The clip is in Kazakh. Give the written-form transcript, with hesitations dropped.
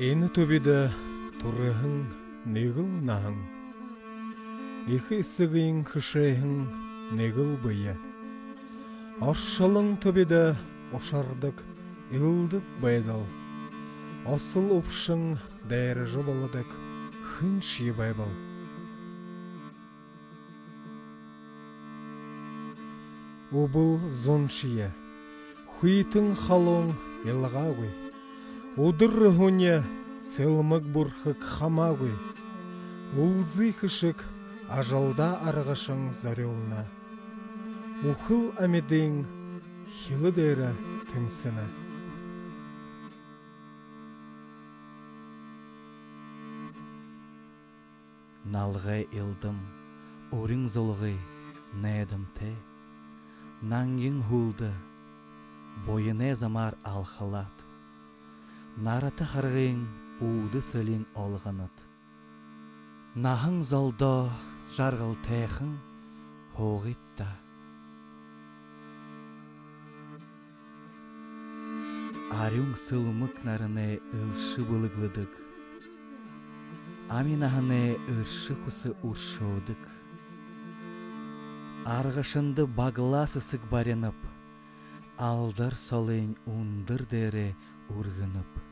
Ені төбеді тұрығың негіл нағың. Екі ісігің күшейің негіл бұйы. Ашшалың төбеді ошардық илдік байдал. Асыл ұпшың дәрі жобаладық хынши байбал. Убыл зоншия, хуйтың халон елғауи. Удыр хуне селмік бұрхық хамауи. Улзы хышық ажалда арғашың зарелна. Ухыл әмедің хилы дәрі тімсіні. Налғай илдым, орың золғай, нәдім те. Наңгин хулды, бойыне замар алхалат. Нараты харғин уды сөлін олғанат. Нахың залда жарғыл тәйхің хоғитта. Арюң сылмық нарыне ылшы бұлығлыдық. Аминахыне ыршы құсы ұршодық. Арғышынды бағыласысық баренып, алдар солын ундыр дәрі ұрғынып.